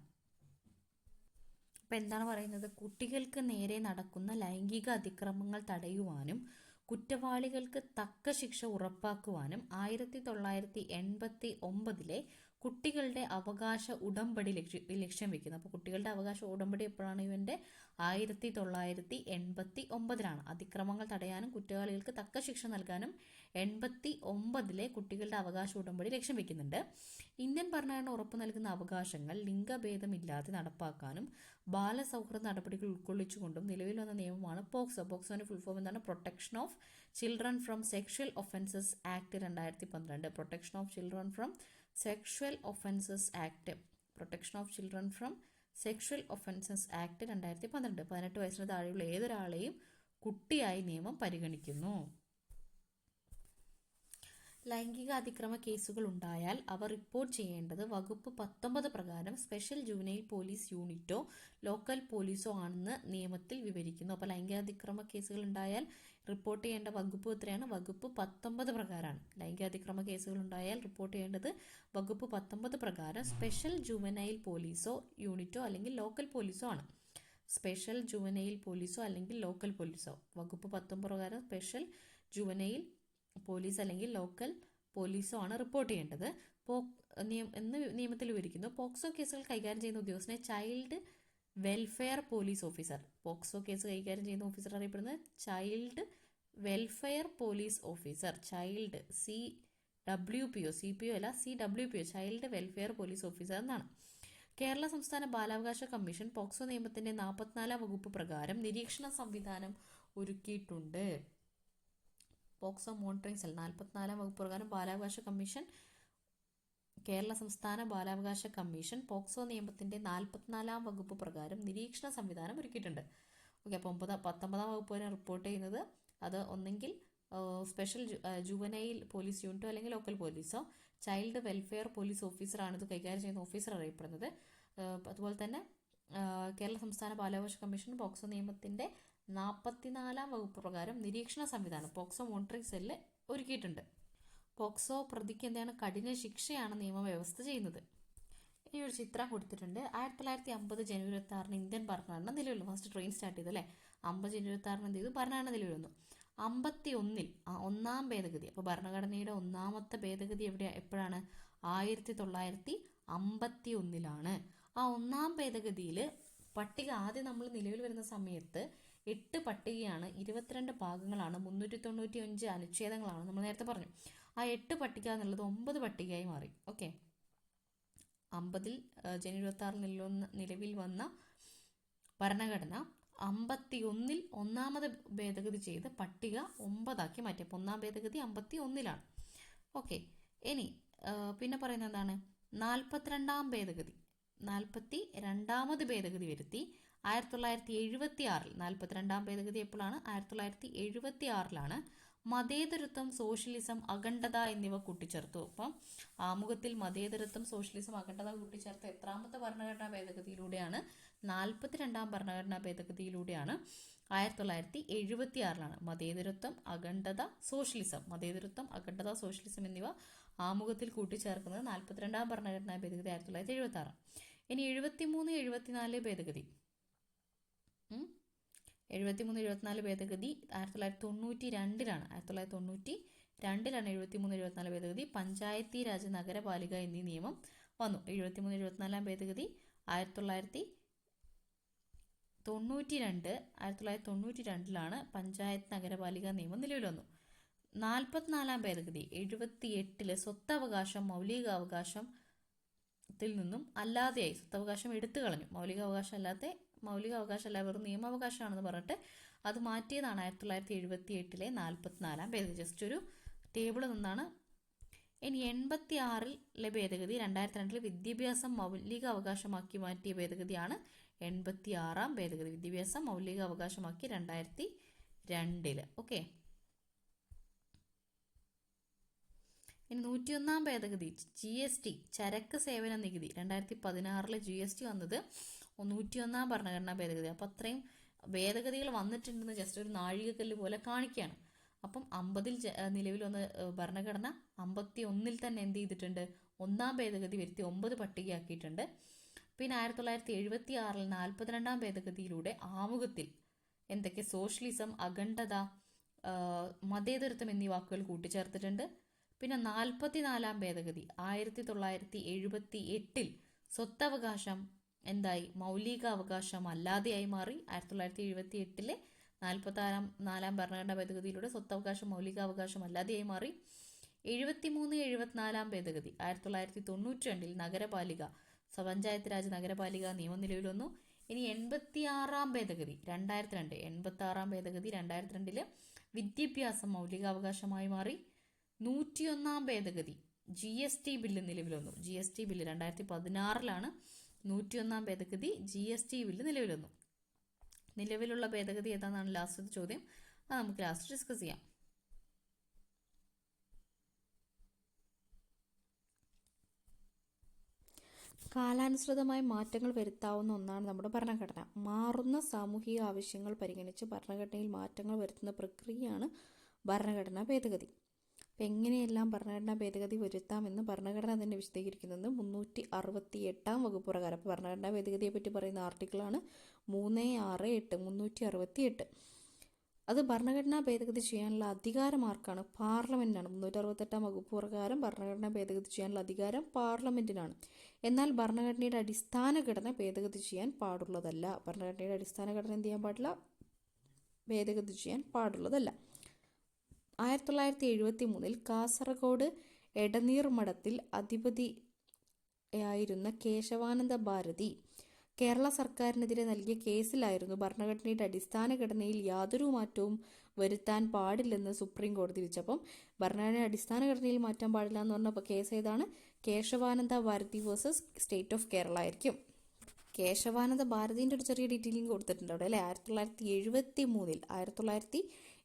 അപ്പം എന്താണ് പറയുന്നത്? കുട്ടികൾക്ക് നേരെ നടക്കുന്ന ലൈംഗിക അതിക്രമങ്ങൾ തടയുവാനും കുറ്റവാളികൾക്ക് തക്ക ശിക്ഷ ഉറപ്പാക്കുവാനും 1989 കുട്ടികളുടെ അവകാശ ഉടമ്പടി ലക്ഷ്യം വെക്കുന്നു. അപ്പോൾ കുട്ടികളുടെ അവകാശ ഉടമ്പടി എപ്പോഴാണ്? ഇവന്റെ 1989 അതിക്രമങ്ങൾ തടയാനും കുറ്റവാളികൾക്ക് തക്ക ശിക്ഷ നൽകാനും 89 കുട്ടികളുടെ അവകാശ ഉടമ്പടി ലക്ഷ്യം വെക്കുന്നുണ്ട്. ഇന്ത്യൻ ഭരണഘടന ഉറപ്പു നൽകുന്ന അവകാശങ്ങൾ ലിംഗഭേദമില്ലാതെ നടപ്പാക്കാനും ബാലസൗഹൃദ നടപടികൾ ഉൾക്കൊള്ളിച്ചുകൊണ്ടും നിലവിൽ വന്ന നിയമമാണ് പോക്സോ. പോക്സോന്റെ ഫുൾ ഫോം എന്താണ്? Protection of children from sexual offences act 2012. Protection of children from sexual offences act. Protection of children from sexual offences act 2012. 18 വയസ്സിന് താഴെയുള്ള ഏതൊരാളെയും കുട്ടിയായി നിയമം പരിഗണിക്കുന്നു. ലൈംഗിക അതിക്രമ കേസുകൾ ഉണ്ടായാൽ അവ റിപ്പോർട്ട് ചെയ്യേണ്ടത് വകുപ്പ് 19 പ്രകാരം സ്പെഷ്യൽ ജുവനൈൽ പോലീസ് യൂണിറ്റോ ലോക്കൽ പോലീസോ ആണെന്ന് നിയമത്തിൽ വിവരിക്കുന്നു. അപ്പോൾ ലൈംഗിക അതിക്രമ കേസുകൾ ഉണ്ടായാൽ റിപ്പോർട്ട് ചെയ്യേണ്ട വകുപ്പ് എത്രയാണ്? വകുപ്പ് 19 പ്രകാരമാണ്. ലൈംഗിക അതിക്രമ കേസുകൾ ഉണ്ടായാൽ റിപ്പോർട്ട് ചെയ്യേണ്ടത് വകുപ്പ് 19 പ്രകാരം സ്പെഷ്യൽ ജുവനൈൽ പോലീസോ യൂണിറ്റോ അല്ലെങ്കിൽ ലോക്കൽ പോലീസോ ആണ്. സ്പെഷ്യൽ ജുവനൈൽ പോലീസോ അല്ലെങ്കിൽ ലോക്കൽ പോലീസോ. വകുപ്പ് 19 പ്രകാരം സ്പെഷ്യൽ ജുവനൈൽ പോലീസ് അല്ലെങ്കിൽ ലോക്കൽ പോലീസോ ആണ് റിപ്പോർട്ട് ചെയ്യേണ്ടത് എന്ന് നിയമത്തിൽ വിവരിക്കുന്നു. പോക്സോ കേസുകൾ കൈകാര്യം ചെയ്യുന്ന ഉദ്യോഗസ്ഥനെ child welfare police officer. POCSO case കൈകാര്യം ചെയ്യുന്ന ഓഫീസർ അറിയപ്പെടുന്നത് child welfare police officer. Child CWPO, CPO അല്ല, CWPO, child welfare police officer എന്നാണ്. കേരള സംസ്ഥാന ബാലാവകാശ കമ്മീഷൻ പോക്സോ നിയമത്തിന്റെ 44 വകുപ്പ് പ്രകാരം നിരീക്ഷണ സംവിധാനം ഒരുക്കിയിട്ടുണ്ട്. പോക്സോ മോണിറ്ററിംഗ് സെൽ 44 വകുപ്പ് പ്രകാരം ബാലാവകാശ കമ്മീഷൻ, കേരള സംസ്ഥാന ബാലാവകാശ കമ്മീഷൻ പോക്സോ നിയമത്തിന്റെ 44 വകുപ്പ് പ്രകാരം നിരീക്ഷണ സംവിധാനം ഒരുക്കിയിട്ടുണ്ട്. ഓക്കെ, അപ്പോൾ 19 വകുപ്പ് വരെ റിപ്പോർട്ട് ചെയ്യുന്നത് അത് ഒന്നെങ്കിൽ സ്പെഷ്യൽ ജുവനൈൽ പോലീസ് യൂണിറ്റോ അല്ലെങ്കിൽ ലോക്കൽ പോലീസോ. ചൈൽഡ് വെൽഫെയർ പോലീസ് ഓഫീസറാണ് ഇത് കൈകാര്യം ചെയ്യുന്ന ഓഫീസർ അറിയപ്പെടുന്നത്. അതുപോലെ തന്നെ കേരള സംസ്ഥാന ബാലാവകാശ കമ്മീഷൻ പോക്സോ നിയമത്തിന്റെ 44 വകുപ്പ് പ്രകാരം നിരീക്ഷണ സംവിധാനം പോക്സോ മോണിറ്ററിംഗ് സെല്ല് ഒരുക്കിയിട്ടുണ്ട്. പോക്സോ പ്രതിക്ക് എന്താണ്? കഠിന ശിക്ഷയാണ് നിയമവ്യവസ്ഥ ചെയ്യുന്നത്. ഇനി ഒരു ചിത്രം കൊടുത്തിട്ടുണ്ട്. 1950 ജനുവരി 26 ഇന്ത്യൻ ഭരണഘടന നിലവിൽ വന്നു. ഫസ്റ്റ് ട്രെയിൻ സ്റ്റാർട്ട് ചെയ്തല്ലേ? 50 ജനുവരി 26 എന്ത് ചെയ്തു? ഭരണഘടന നിലവിൽ വന്നു. 51 ഒന്നാം ഭേദഗതി. അപ്പോൾ ഭരണഘടനയുടെ ഒന്നാമത്തെ ഭേദഗതി എപ്പോഴാണ്? 1951 ആ ഒന്നാം ഭേദഗതിയിൽ പട്ടിക ആദ്യം നമ്മൾ നിലവിൽ വരുന്ന സമയത്ത് 8 പട്ടികയാണ്, 22 ഭാഗങ്ങളാണ്, 395 അനുച്ഛേദങ്ങളാണ് നമ്മൾ നേരത്തെ പറഞ്ഞു. ആ 8 പട്ടിക എന്നുള്ളത് 9 പട്ടികയായി മാറി. ഓക്കെ, 50 ജനുവരി 26 നിലവിൽ വന്ന ഭരണഘടന 51 ഒന്നാമത് ഭേദഗതി ചെയ്ത് പട്ടിക 9 മാറ്റി. അപ്പോൾ ഒന്നാം ഭേദഗതി 51. ഓക്കെ, ഇനി പിന്നെ പറയുന്നത് എന്താണ്? 42ാം ഭേദഗതി, 42ാമത് ഭേദഗതി വരുത്തി 1976. 42ാം ഭേദഗതി എപ്പോഴാണ്? 1976 മതേതരത്വം, സോഷ്യലിസം, അഖണ്ഡത എന്നിവ കൂട്ടിച്ചേർത്തു. അപ്പം ആമുഖത്തിൽ മതേതരത്വം, സോഷ്യലിസം, അഖണ്ഡത കൂട്ടിച്ചേർത്ത എത്രാമത്തെ ഭരണഘടനാ ഭേദഗതിയിലൂടെയാണ്? 42ാം ഭരണഘടനാ ഭേദഗതിയിലൂടെയാണ്. 1976 മതേതരത്വം, അഖണ്ഡത, സോഷ്യലിസം. മതേതരത്വം, അഖണ്ഡത, സോഷ്യലിസം എന്നിവ ആമുഖത്തിൽ കൂട്ടിച്ചേർക്കുന്നത് 42ാം ഭരണഘടനാ ഭേദഗതി 1976. ഇനി 73, 74 ഭേദഗതി. 73, 74 ഭേദഗതി 1992. 1992 73, 74 ഭേദഗതി. പഞ്ചായത്തി രാജ്, നഗരപാലിക എന്നീ നിയമം വന്നു. 73, 74 ഭേദഗതി 1992 പഞ്ചായത്ത് നഗരപാലിക നിയമം നിലവിൽ വന്നു. 44ാം ഭേദഗതി 78 സ്വത്തവകാശം മൗലികാവകാശത്തിൽ നിന്നും അല്ലാതെയായി. സ്വത്തവകാശം എടുത്തു കളഞ്ഞു. മൗലികാവകാശം അല്ല, വെറും നിയമാവകാശമാണെന്ന് പറഞ്ഞിട്ട് അത് മാറ്റിയതാണ് 1978 44ാം ഭേദഗതി. ജസ്റ്റ് ഒരു ടേബിൾ നിന്നാണ് ഇനി 86-ലെ ഭേദഗതി 2002 വിദ്യാഭ്യാസം മൗലിക അവകാശമാക്കി മാറ്റിയ ഭേദഗതിയാണ് 86-ാം ഭേദഗതി. വിദ്യാഭ്യാസം മൗലിക അവകാശമാക്കി 2002. ഓക്കെ. ഇനി 101-ാം ഭേദഗതി GST ചരക്ക് സേവന നികുതി 2016 GST വന്നത് 101-ാം ഭരണഘടനാ ഭേദഗതി. അപ്പം അത്രയും ഭേദഗതികൾ വന്നിട്ടുണ്ടെന്ന് ജസ്റ്റ് ഒരു നാഴികക്കല്ല് പോലെ കാണിക്കുകയാണ്. അപ്പം 50-ൽ നിലവിൽ വന്ന ഭരണഘടന 51-ൽ തന്നെ എന്ത് ചെയ്തിട്ടുണ്ട്, 1-ാം ഭേദഗതി വരുത്തി 9 പട്ടികയാക്കിയിട്ടുണ്ട്. പിന്നെ 1976-ൽ 42-ാം ഭേദഗതിയിലൂടെ ആമുഖത്തിൽ എന്തൊക്കെ സോഷ്യലിസം, അഖണ്ഡത, മതേതരത്വം എന്നീ വാക്കുകൾ കൂട്ടിച്ചേർത്തിട്ടുണ്ട്. പിന്നെ 44-ാം ഭേദഗതി 1978-ൽ സ്വത്തവകാശം എന്തായി, മൗലിക അവകാശം അല്ലാതെയായി മാറി. 1978-ലെ 44-ാം ഭരണഘടനാ ഭേദഗതിയിലൂടെ സ്വത്തവകാശം മൗലികാവകാശം അല്ലാതെയായി മാറി. 73-74-ാം ഭേദഗതി 1992-ൽ നഗരപാലിക പഞ്ചായത്ത് രാജ് നഗരപാലിക നിയമം നിലവിൽ വന്നു. ഇനി 86-ാം ഭേദഗതി 2002, 86-ാം ഭേദഗതി 2002-ല് വിദ്യാഭ്യാസം മൗലികാവകാശമായി മാറി. 101-ാം ഭേദഗതി GST ബില്ല് നിലവിൽ വന്നു. GST ബില്ല് 2016-ലാണ് 101-ാം ഭേദഗതി GST ബില്ല് നിലവിൽ വന്നു. നിലവിലുള്ള ഭേദഗതി ഏതാണെന്നാണ് ലാസ്റ്റ് ചോദ്യം. അത് നമുക്ക് ലാസ്റ്റ് ഡിസ്കസ് ചെയ്യാം. കാലാനുസൃതമായ മാറ്റങ്ങൾ വരുത്താവുന്ന ഒന്നാണ് നമ്മുടെ ഭരണഘടന. മാറുന്ന സാമൂഹിക ആവശ്യങ്ങൾ പരിഗണിച്ച് ഭരണഘടനയിൽ മാറ്റങ്ങൾ വരുത്തുന്ന പ്രക്രിയയാണ് ഭരണഘടനാ ഭേദഗതി. അപ്പം എങ്ങനെയെല്ലാം ഭരണഘടനാ ഭേദഗതി വരുത്താമെന്ന് ഭരണഘടന തന്നെ വിശദീകരിക്കുന്നത് 368-ാം വകുപ്പ് പ്രകാരം. അപ്പോൾ ഭരണഘടനാ ഭേദഗതിയെ പറ്റി പറയുന്ന ആർട്ടിക്കിളാണ് 368. അത് ഭരണഘടനാ ഭേദഗതി ചെയ്യാനുള്ള അധികാരം ആർക്കാണ്? പാർലമെന്റിനാണ്. 368-ാം വകുപ്പ് പ്രകാരം ഭരണഘടനാ ഭേദഗതി ചെയ്യാനുള്ള അധികാരം പാർലമെന്റിനാണ്. എന്നാൽ ഭരണഘടനയുടെ അടിസ്ഥാന ഘടന ഭേദഗതി ചെയ്യാൻ പാടുള്ളതല്ല. ഭരണഘടനയുടെ അടിസ്ഥാന ഘടന എന്ത് ചെയ്യാൻ പാടില്ല? ഭേദഗതി ചെയ്യാൻ പാടുള്ളതല്ല. 1973-ൽ കാസർഗോഡ് എടനീർ മഠത്തിൽ അധിപതിയായിരുന്ന കേശവാനന്ദ ഭാരതി കേരള സർക്കാരിനെതിരെ നൽകിയ കേസിലായിരുന്നു ഭരണഘടനയുടെ അടിസ്ഥാന ഘടനയിൽ യാതൊരു മാറ്റവും വരുത്താൻ പാടില്ലെന്ന് സുപ്രീം കോടതി വിധിച്ചപ്പം ഭരണഘടനയുടെ അടിസ്ഥാന ഘടനയിൽ മാറ്റാൻ പാടില്ല എന്ന് പറഞ്ഞപ്പോൾ കേസ് ഏതാണ്? Kesavananda Bharati versus state of Kerala ആയിരിക്കും. കേശവാനന്ദ ഭാരതിൻ്റെ ഒരു ചെറിയ ഡീറ്റെയിലിംഗ് കൊടുത്തിട്ടുണ്ട് അവിടെ അല്ലേ.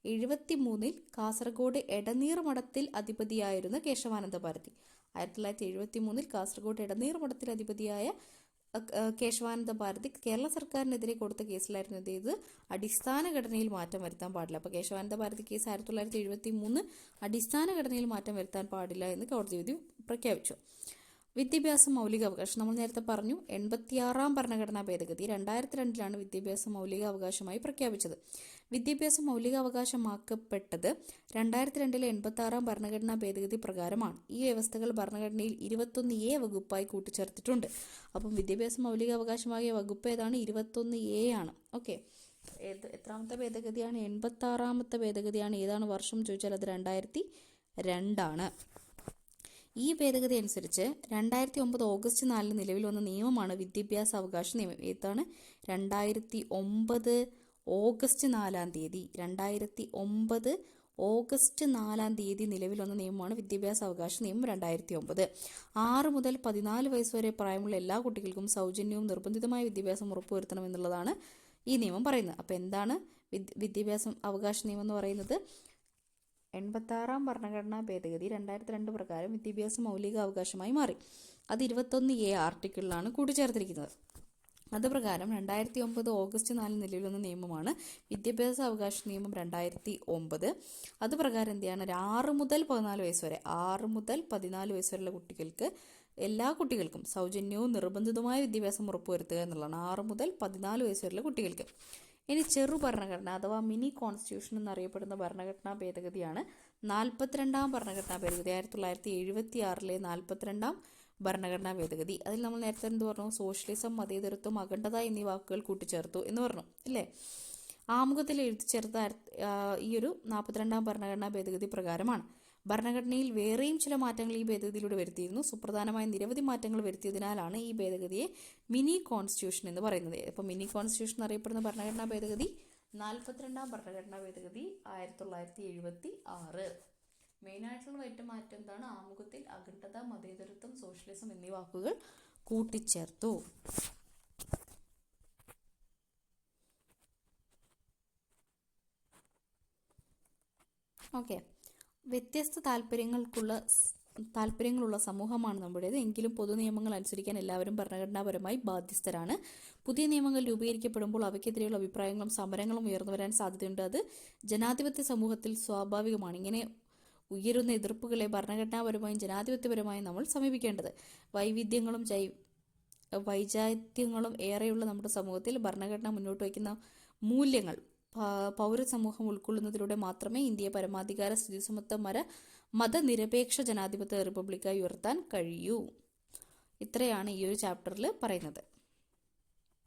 1973-ൽ കാസർഗോഡ് എടനീർ മഠത്തിൽ അധിപതിയായിരുന്ന കേശവാനന്ദ ഭാരതി. 1973-ൽ കാസർഗോഡ് എടനീർ മഠത്തിൽ അധിപതിയായ കേശവാനന്ദ ഭാരതി കേരള സർക്കാരിനെതിരെ കൊടുത്ത കേസിലായിരുന്നു ഇത് അടിസ്ഥാന ഘടനയിൽ മാറ്റം വരുത്താൻ പാടില്ല. അപ്പോൾ കേശവാനന്ദ ഭാരതി കേസ് 1973 അടിസ്ഥാന ഘടനയിൽ മാറ്റം വരുത്താൻ പാടില്ല എന്ന് കോടതി വിധി പ്രഖ്യാപിച്ചു. വിദ്യാഭ്യാസം മൗലികാവകാശം നമ്മൾ നേരത്തെ പറഞ്ഞു. 86-ാം ഭരണഘടനാ ഭേദഗതി 2002-ലാണ് വിദ്യാഭ്യാസം മൗലികാവകാശമായി പ്രഖ്യാപിച്ചത്. വിദ്യാഭ്യാസം മൗലികാവകാശമാക്കപ്പെട്ടത് 2002-ലെ 86-ാം ഭരണഘടനാ ഭേദഗതി പ്രകാരമാണ്. ഈ വ്യവസ്ഥകൾ ഭരണഘടനയിൽ 21A വകുപ്പായി കൂട്ടിച്ചേർത്തിട്ടുണ്ട്. അപ്പം വിദ്യാഭ്യാസം മൗലികാവകാശമാകിയ വകുപ്പ് ഏതാണ്? 21A ആണ്. ഓക്കെ. എത്രാമത്തെ ഭേദഗതിയാണ്? 86-ാമത്തെ ഭേദഗതിയാണ്. ഏതാണ് വർഷം ചോദിച്ചാൽ അത് 2002 ആണ്. ഈ ഭേദഗതി അനുസരിച്ച് 2009 ഓഗസ്റ്റ് 4 നിലവിൽ വന്ന നിയമമാണ് വിദ്യാഭ്യാസ അവകാശ നിയമം. ഏതാണ്? 2009 ഓഗസ്റ്റ് 4 തീയതി 2009 ഓഗസ്റ്റ് 4 തീയതി നിലവിൽ വന്ന നിയമമാണ് വിദ്യാഭ്യാസ അവകാശ നിയമം 2009. 6 മുതൽ 14 വയസ്സ് വരെ പ്രായമുള്ള എല്ലാ കുട്ടികൾക്കും സൗജന്യവും നിർബന്ധിതമായ വിദ്യാഭ്യാസം ഉറപ്പുവരുത്തണമെന്നുള്ളതാണ് ഈ നിയമം പറയുന്നത്. അപ്പോൾ എന്താണ് വിദ്യാഭ്യാസം അവകാശ നിയമം എന്ന് പറയുന്നത്? 86-ാം ഭരണഘടനാ ഭേദഗതി 2002 പ്രകാരം വിദ്യാഭ്യാസം മൗലിക അവകാശമായി മാറി. അത് 21A ആർട്ടിക്കിളിലാണ് കൂട്ടിച്ചേർത്തിരിക്കുന്നത്. അതുപ്രകാരം 2009 ഓഗസ്റ്റ് 4 നിലവിൽ വന്ന നിയമമാണ് വിദ്യാഭ്യാസ അവകാശ നിയമം 2009. അതുപ്രകാരം എന്ത് ചെയ്യണം? 6 മുതൽ 14 വയസ്സ് വരെ 6 മുതൽ 14 വയസ്സ് വരെയുള്ള കുട്ടികൾക്ക് എല്ലാ കുട്ടികൾക്കും സൗജന്യവും നിർബന്ധിതമായ വിദ്യാഭ്യാസം ഉറപ്പുവരുത്തുക എന്നുള്ളതാണ്. 6 മുതൽ 14 വയസ്സ് വരെയുള്ള കുട്ടികൾക്ക്. ഇനി ചെറു ഭരണഘടന അഥവാ മിനി കോൺസ്റ്റിറ്റ്യൂഷൻ എന്നറിയപ്പെടുന്ന ഭരണഘടനാ ഭേദഗതിയാണ് 42-ാം ഭരണഘടനാ ഭേദഗതി. 1976-ലെ 42-ാം ഭരണഘടനാ ഭേദഗതി. അതിൽ നമ്മൾ നേരത്തെ എന്ത് പറഞ്ഞു? സോഷ്യലിസം, മതേതരത്വം, അഖണ്ഡത എന്നീ വാക്കുകൾ കൂട്ടിച്ചേർത്തു എന്ന് പറഞ്ഞു അല്ലേ. ആമുഖത്തിൽ എഴുതി ചേർത്ത ഈ ഒരു 42-ാം ഭരണഘടനാ ഭേദഗതി പ്രകാരമാണ്. ഭരണഘടനയിൽ വേറെയും ചില മാറ്റങ്ങൾ ഈ ഭേദഗതിയിലൂടെ വരുത്തിയിരുന്നു. സുപ്രധാനമായ നിരവധി മാറ്റങ്ങൾ വരുത്തിയതിനാലാണ് ഈ ഭേദഗതിയെ മിനി കോൺസ്റ്റിറ്റ്യൂഷൻ എന്ന് പറയുന്നത്. അപ്പോൾ മിനി കോൺസ്റ്റിറ്റ്യൂഷൻ എന്നറിയപ്പെടുന്ന ഭരണഘടനാ ഭേദഗതി 42-ാം ഭരണഘടനാ ഭേദഗതി 1976. മെയിനായിട്ടുള്ള ഏറ്റ മാറ്റം എന്താണ്? ആമുഖത്തിൽ അഖണ്ഡത, മതേതരത്വം, സോഷ്യലിസം എന്നീ വാക്കുകൾ കൂട്ടിച്ചേർത്തു. ഓക്കെ, വ്യത്യസ്ത താല്പര്യങ്ങളുള്ള സമൂഹമാണ് നമ്മുടേത്. എങ്കിലും പൊതു നിയമങ്ങൾ അനുസരിക്കാൻ എല്ലാവരും ഭരണഘടനാപരമായി ബാധ്യസ്ഥരാണ്. പുതിയ നിയമങ്ങൾ രൂപീകരിക്കപ്പെടുമ്പോൾ അവയ്ക്കെതിരെയുള്ള അഭിപ്രായങ്ങളും സമരങ്ങളും ഉയർന്നു വരാൻ സാധ്യതയുണ്ട്. അത് ജനാധിപത്യ സമൂഹത്തിൽ സ്വാഭാവികമാണ്. ഇങ്ങനെ ഉയരുന്ന എതിർപ്പുകളെ ഭരണഘടനാപരമായും ജനാധിപത്യപരമായും നമ്മൾ സമീപിക്കേണ്ടത്. വൈജാത്യങ്ങളും ഏറെയുള്ള നമ്മുടെ സമൂഹത്തിൽ ഭരണഘടന മുന്നോട്ട് വയ്ക്കുന്ന മൂല്യങ്ങൾ പൗരസമൂഹം ഉൾക്കൊള്ളുന്നതിലൂടെ മാത്രമേ ഇന്ത്യയെ പരമാധികാര, സ്ഥിതിസമത്വ, മതനിരപേക്ഷ ജനാധിപത്യ റിപ്പബ്ലിക്കായി ഉയർത്താൻ കഴിയൂ. ഇത്രയാണ് ഈ ഒരു ചാപ്റ്ററിൽ പറയുന്നത്.